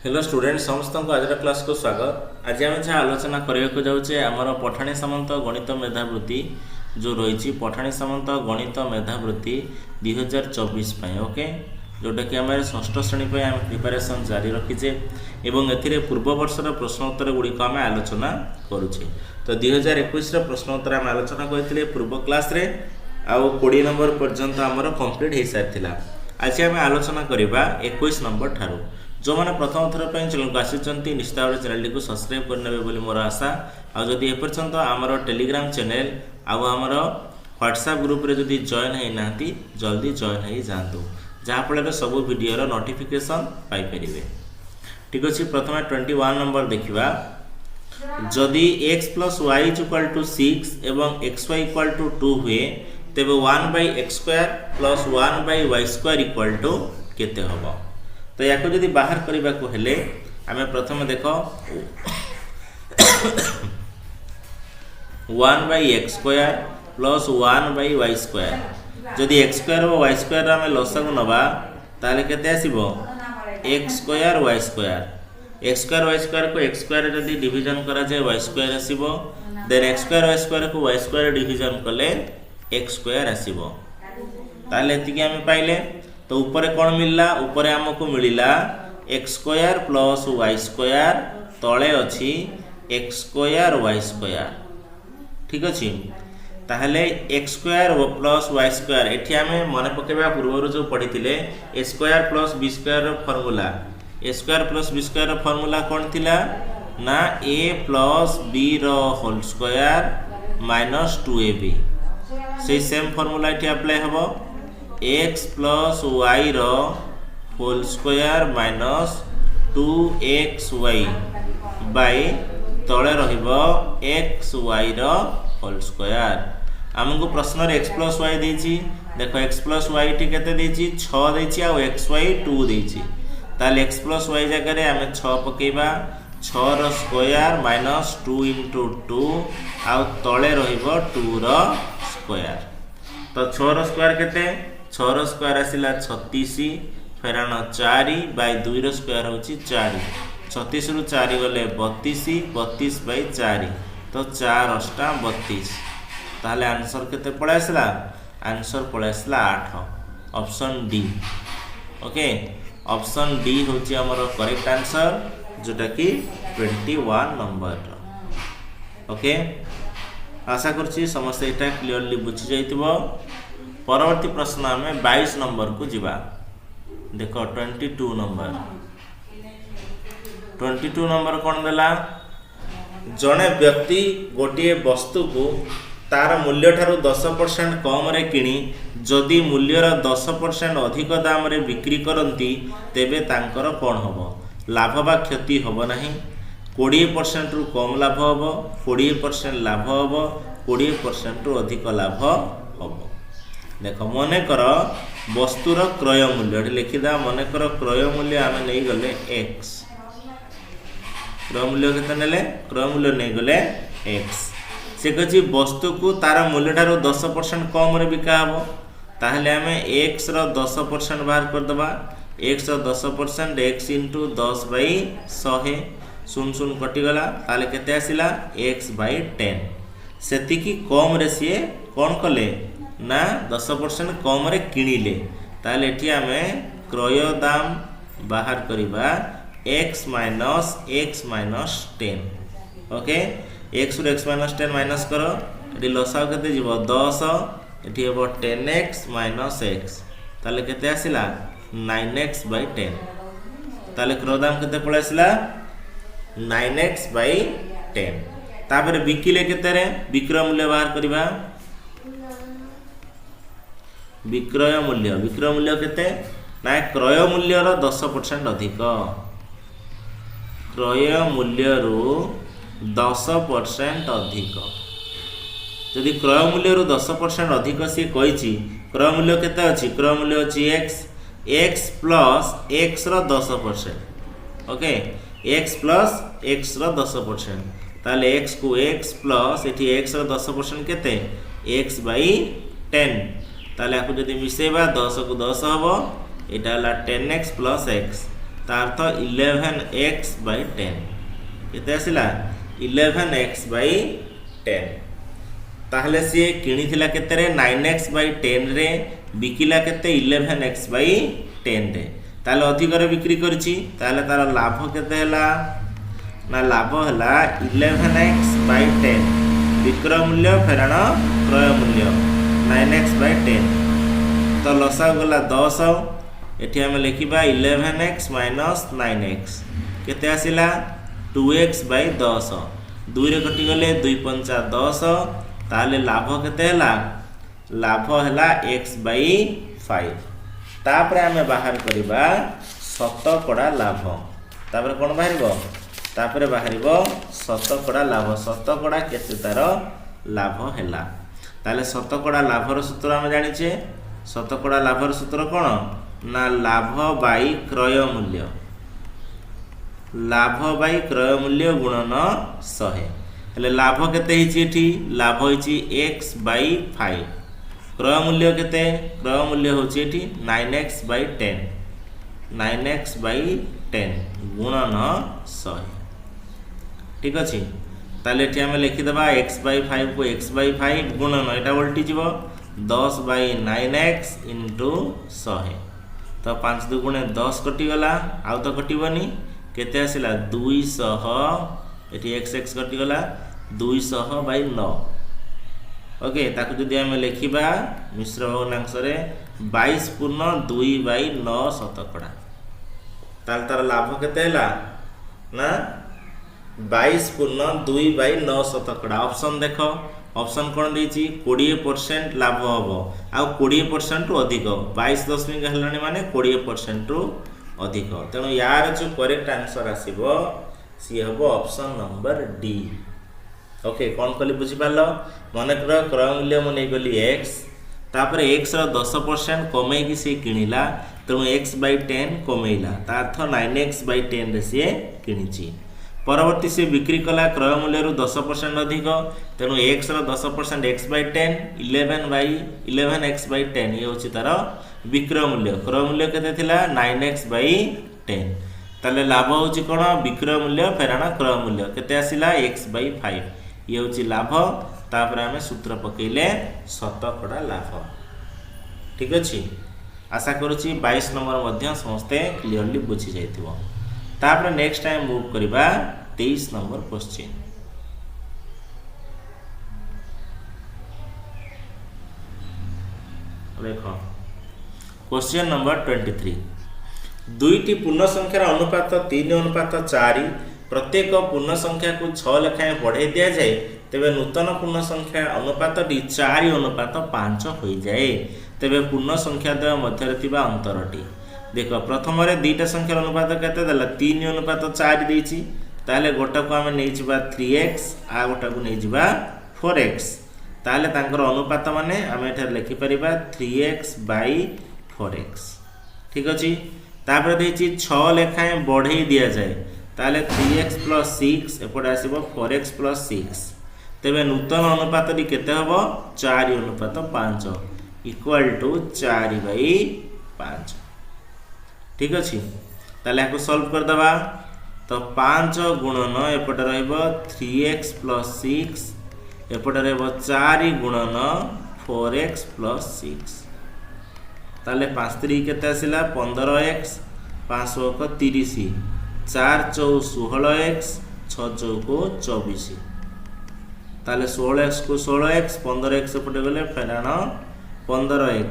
Hello student समस्त को आज क्लास को स्वागत। आज आम जहाँ आलोचना करने जाऊे आमर पठाणी सामंत गणित मेधावृत्ति जो रही पठाणी सामंत गणित मेधावृत्ति 2024 ओके जोटा कि आम षष्ठ श्रेणी आम प्रिपेरेसन जारी रखीचे एवं ए पूर्व वर्षर प्रश्नोत्तर गुड़िक आम आलोचना करुचे। तो 2021 प्रश्नोत्तर आम आलोचना करते पूर्व क्लास रे आउ 20 नंबर पर्यंत आमर कंप्लीट हो सारी। आज आम आलोचना करवा 21 नंबर ठारू। जो मैंने प्रथम थर पर चैनल को आसी निश्चित भाव चैनल को सब्सक्राइब करने बोली मोर आशा। आदि एपर्यंत आमर टेलीग्राम चैनल आमर व्हाट्सएप ग्रुप रे जदि जॉइन होना जल्दी जॉइन हो जातु जहाँफल सब वीडियोर नोटिफिकेशन पाइपर। ठीक अच्छे प्रथम 21 नंबर देखा जदि x plus y equal to 6 एवं एक्स वाई इक्वल टू 2 हुए तेज 1/x² plus 1/y² equal to केते हम। तो या जदि बाहर करने को हेले आमे प्रथम देख 1/x² प्लस 1/y² जदि x² और y² आमे लसागु नबा ताले केते आसीबो x² y² x² y² को x² जदि डिवीजन करा जाए y² आसीबो देन x² y² को y² डिवीजन कले x² आसीबो ताले एतिकी आमे पाइले। तो ऊपर कौन मिलला ऊपर आमको मिलला x² प्लस y² तले अच्छी x² y²। ठीक अच्छे ताहले x² प्लस y² एठी आमे मन पकेबा पूर्व जो पढ़ी a² plus b² formula a² plus b² formula कौन थिला ना a plus b whole square minus 2ab से सेम फॉर्मूला एठी अप्लाई हबो x plus y whole square minus 2xy by तले रहिबो xy होल स्क्वायर। आमको प्रश्न रे x प्लस y देछि देखो x प्लस y टी केते देछि 6 देछि आ xy 2 देछि ताले x प्लस y जगह रे आमे 6 पकेबा 6 रो स्क्वायर माइनस 2 इंटू 2 आ तले रहिबो 2 रो स्क्वायर। तो 6 रो स्क्वायर केते 6 रो स्क्वायर आसिला 36 फेराण 4 बाय 2 रो स्क्वायर होची 4 36 रु 4 गले 32 32 बाय 4 तो 4 अष्टा 32 ताहले आंसर केते पळे आसला आंसर पळे आसला 8 option D. Okay option D होची हमर करेक्ट आंसर जोटा कि 21 नंबर। ओके आशा करछि समस्त एटा क्लियरली बुझी जाइतबो। परवर्ती प्रश्न आम 22 नंबर को जीवा देख 22 नंबर 22 नंबर कौन देला जड़े व्यक्ति गोटे वस्तु को तार मूल्य ठारू 10% कम रे किणी जदि मूल्यर 10% अधिक दाम रे बिक्री करती तेबे तांकर कौन हम लाभ बा क्षति हम नहीं 20% रु कम लाभ हम 20% लाभ हम 20% रु अधिक लाभ हम। देख मनकर वस्तुर क्रय मूल्य लिखिदा मनकर क्रय मूल्य आम नहीं गले x क्रय मूल्य केते नेले क्रय मूल्य नहीं गले x से कछि वस्तु को तार मूल्य ठारो 10% कम रे बिका हबो ताहले आमे x रो 10% बाहर कर दबा x रो 10% x इंटू 10/100 सुन सुन कटि गला ताले केते आसिला x/10 सेतिकी कम रे सिए कोन कले ना 10% कम रे किणिले ताले एठी आमे क्रय दाम बाहर करिबा x माइनस 10। ओके x रु x माइनस 10 माइनस करो एठी लसाव केते जीवो 10 एठी हेबो 10x माइनस x ताले केते आसिला 9x/10 ताले क्रय दाम केते पळे आसिला 9x/10। तापर बिकिले केते रे विक्रय मूल्य बाहर करिबा विक्रय मूल्य केते ना क्रय मूल्यर 10% अधिक क्रय मूल्य रु 10% अधिक जदि क्रय मूल्य रु 10% अधिक सी कहिछि क्रय मूल्य केते अछि क्रय मूल्य अछि x प्लस x रो 10%। ओके x प्लस x रो 10% ताले x को x प्लस एठी x रो 10% केते x/10 ताले आपको जदि मिसेबा 10 को 10 हबो एटा हला 10x प्लस x तार अर्थ 11x/10 केते आसिला 11x/10 ताहले सी किनिथिला केते रे 9x/10 रे बिकिला केते 11x/10 रे ताले अधिक रे बिक्री करछि ताले तार लाभ केते हला ना लाभ हला 11x/10 विक्रय मूल्य फेराण क्रय मूल्य 9x/10 तो लसा गला 10 एठी हम लिखिबा 11x - 9x केते आसिला 2x/10 2 रे कटि गले 2 5 10 ताले लाभ केते हला लाभ हला x/5 तापरे हमें बाहर करिबा शतकड़ा लाभ तापरे कोन बाहरिबो तापरे बाहरिबो शतकड़ा लाभ शतकड़ा केते तार लाभ हला ताले शतकड़ा लाभर सूत्र हम जानिछे शतकड़ा लाभर सूत्र कोन ना लाभ बाई क्रय मूल्य लाभ बाई क्रय मूल्य गुणन 100 हेले लाभ केते हिची एठी लाभ हिची x/5 क्रय मूल्य केते क्रय मूल्य होची एठी 9x/10 9x/10 गुणन 100 ठीक अछि ताले एठी हम लिखि दबा x/5 को x/5 गुणन एटा उल्टी जीवो 10/9x * 100 तो 5 2 गुणे 10 कटि गला आउ तो कटिबनी केते आसिला 200 एठी x कटि गला 200/9 ओके ताकु जदि हम लिखिबा मिश्र भग्नांश रे 22/2/9 शतकड़ा ताल तार लाभ केते हला ना 22/2/9 शतकड़ा ऑप्शन देखो ऑप्शन कोन देछि 20% लाभ हबो आ 20% रु अधिक 22 हलानी माने 20% रु अधिक तेणु यार जो करेक्ट आंसर आसीबो सी हबो ऑप्शन नंबर डी ओके कोन कली बुझि पालो माने क्रय मूल्य म नै गली x तापर x रो 10% कमे कि से किनिला तेणु x/10 कमेइला ता अर्थ 9x/10 रे से किनिची परवर्ती से बिक्री कला क्रय मूल्य रु 10% अधिक तेणु x रो 10% x/10 11x/10 ये होची तार विक्रय मूल्य क्रय मूल्य केते थिला 9x/10 ताले लाभ होची कोन विक्रय मूल्य फेराण क्रय मूल्य केते आसिला x/5 ये होची लाभ तापर हमें सूत्र पकेइले शतकड़ा लाभ ठीक अछि आशा करूची 22 नंबर मध्य समस्त क्लियरली बुझी जाइथिबो तापर नेक्स्ट टाइम मूव करिबा 23 नंबर क्वेश्चन देखो क्वेश्चन नंबर 23 दुईटी पूर्ण संख्यार अनुपात 3:4 प्रत्येक पूर्ण संख्या को 6 लेखाएं बढ़ाई दिया जाए तेबे नूतन पूर्ण संख्या अनुपातटी 4:5 हो जाए तेबे पूर्ण संख्या द्वय मध्य थिबा अंतरटी देखो प्रथम रे दुईटा संख्यार अनुपात केते देला 3:4 देछि ताले गोटा को हमें नै जिबा 3x आ गोटा को नै जिबा 4x ताले तांकर अनुपात माने हमें एठा लिखि परिबा 3x/4x ठीक अछि तापर देछि 6 लेखाएं बढ़ाई दिया जाए ताले 3x + 6 एपडे आसीबो 4x + 6 तेबे नूतन अनुपातटी केते हबो 4:5 = 4/5 ठीक अछि ताले याको सॉल्व कर दबा तो 5 गुणन एपटे रहइबो 3x + 6 एपटे रहइबो 4 गुणन 4x + 6 ताले 5 3 केते आसिला 15x 5 * 30 4 4 16x 6 4 24 ताले 16x को 16x 15x एपटे गले फेराण 15x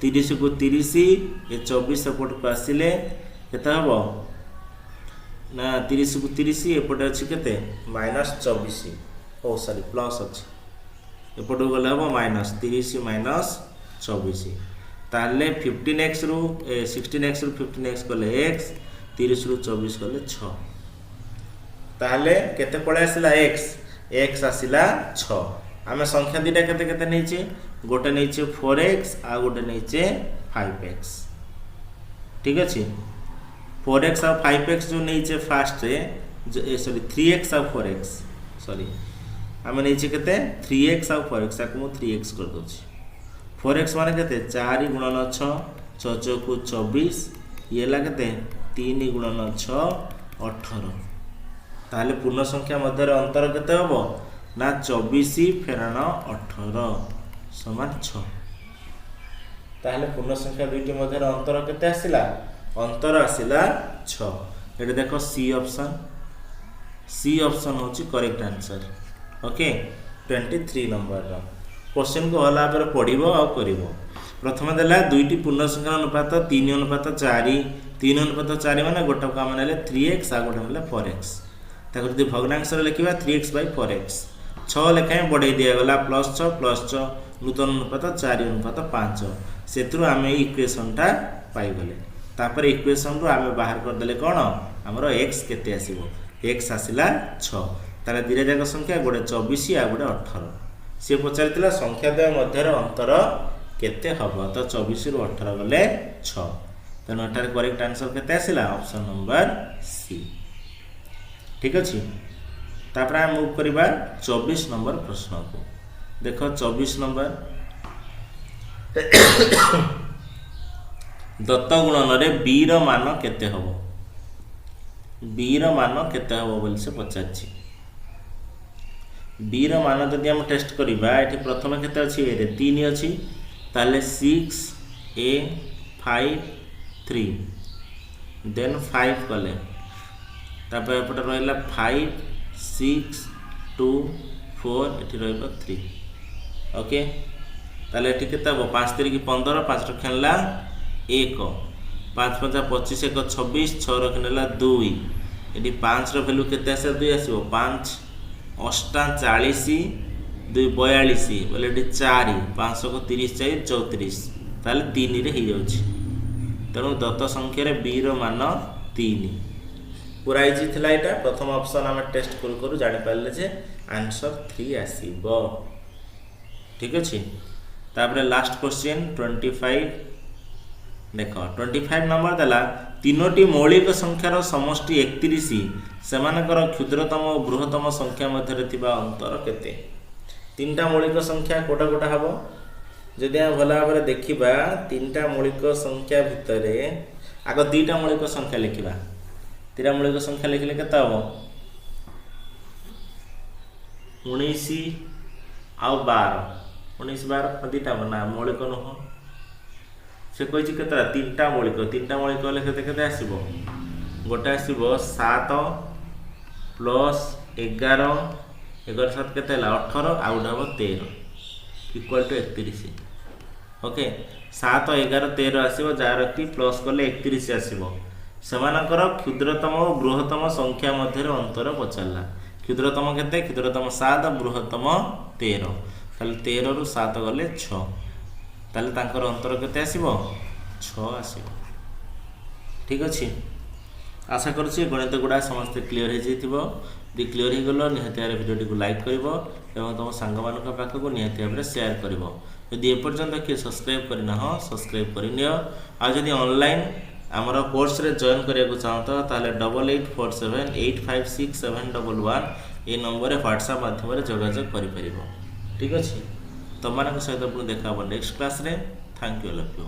30 को 30 ये 24 एपट को आसिले केते हबो ना 30 को 30 एपटे अछि केते -24 ओ सॉरी प्लस अछि एपट गले हबो -30 - 24 ताले 15x रु 16x रु 15x गले x 30 रु 24 गले 6 ताले केते पळे आसिला x आसिला 6 आमे संख्या दिटा केते केते नैचे गोटे नैचे 4x आ गोटे नैचे 5x ठीक अछि 4x और 5x जो नैचे फास्ट रे सॉरी 3x और 4x सॉरी आमे नैचे केते 3x और 4x को 3x कर दोछि 4x माने केते 4 * 6 6 को 24 ये ला केते 3 गुणन 6 18 ताहले पूर्ण संख्या मध्य अंतर केते हबो ना 24 फेरान 18 समान 6 ताहले पूर्ण संख्या दुईटी मध्य अंतर केते आसिला अंतर आसिला 6 एटे देखो सी ऑप्शन होची करेक्ट आंसर ओके 23 नंबर रो क्वेश्चन को हला पर पढिबो आ करिवो प्रथम देला दुईटी पूर्ण संख्या अनुपात 3:4 3:4 माने गोटा काम नेले 3x आ गोटा नेले 4x ताको जदि भग्नांश लिखिबा 3x/4x 6 लेखाएं बढ़ाई दिया गला +6 नूतन अनुपात 4:5 सेत्रु आमे इक्वेशन टा पाई गले तापर इक्वेशन रो आमे बाहर कर देले कोन हमरो x केते आसीबो x आसिला 6 ताले दिरे जाक संख्या गोटे 24 आ गोटे 18 से पचारितला संख्या द्वय मध्य अंतर केते हबो तो 24 रु 18 गले 6 तेनो एटार करेक्ट आंसर केते आसिला ऑप्शन नंबर सी ठीक अछि तापर हम मूव करिबा 24 नंबर प्रश्न को देखो 24 नंबर दत्त गुणन रे b रो मान केते हबो b रो मान केते हबो बोल से पचाछि b रो मान जदि हम टेस्ट करिबा एठी प्रथम केते अछि ए रे 3 अछि ताले 6 a 5 3 देन 5 कले तापर एपटे रहिला 5 6 2 4 एठी रहइबो 3 ओके ताले एठी केते हबो 5 3 की 15 5 रखनला 1 5 5 25 1 26 6 रखनला 2 एठी 5 रो वैल्यू केते आसे 2 आसीबो 5 8 40 2 42 बोले एठी 4 500 को 30 4 34 ताले 3 रे हे जाउछि तेणु दत्त संख्या रे b रो मान 3 पूरा इजी थिला एटा प्रथम ऑप्शन हम टेस्ट करू जानि पाले जे आंसर 3 आसीबो ठीक अछि तापरे लास्ट क्वेश्चन 25 देखो 25 नंबर देला तीनोटी मौलिक संख्यार समष्टि 31 सेमानकर क्षुद्रतम और बृहत्तम संख्या मध्य थिबा अंतर केते तीनटा मौलिक संख्या कोटा कोटा हबो जदि हम भला भाबरे देखिबा तीनटा मौलिक संख्या भितरे आगो दुईटा मौलिक संख्या लिखिबा तीनटा मौलिक संख्या लिखले केते हबो 19 आ 12 19 12 दुईटा बना मौलिक नह से कहि केतरा तीनटा मौलिक ले केते आसीबो गोटे आसीबो 7 प्लस 11 11 7 केते हला 18 आ उडा 13 इक्वल टू 31 ओके 7 11 13 आसीबो जार की प्लस करले 31 आसीबो समानकर क्षुद्रतम और बृहत्तम संख्या मध्य अंतर पचारला क्षुद्रतम केते क्षुद्रतम 7 बृहत्तम 13 ताले 13 रु 7 गले 6 ताले तांकर अंतर केते आसीबो 6 आसीबो ठीक अछि आशा करछि गणित गुडा समस्त क्लियर हे जइथिबो दि क्लियर हे गलो निहाती आरे वीडियो को लाइक करिवो एवं तम संग मानक पाख को निहाती भाबरे शेयर करिवो यदि ए पर्यंत के सब्सक्राइब करिना हो सब्सक्राइब करिनियो आ जदि ऑनलाइन हमर कोर्स रे जॉइन करिया को चाहतो ताले 8847856711 ए नंबर रे WhatsApp माध्यम रे जोगाजोग करि परिबो ठीक अछि तमानक सहित पुन देखा नेक्स्ट क्लास रे thank you all of you.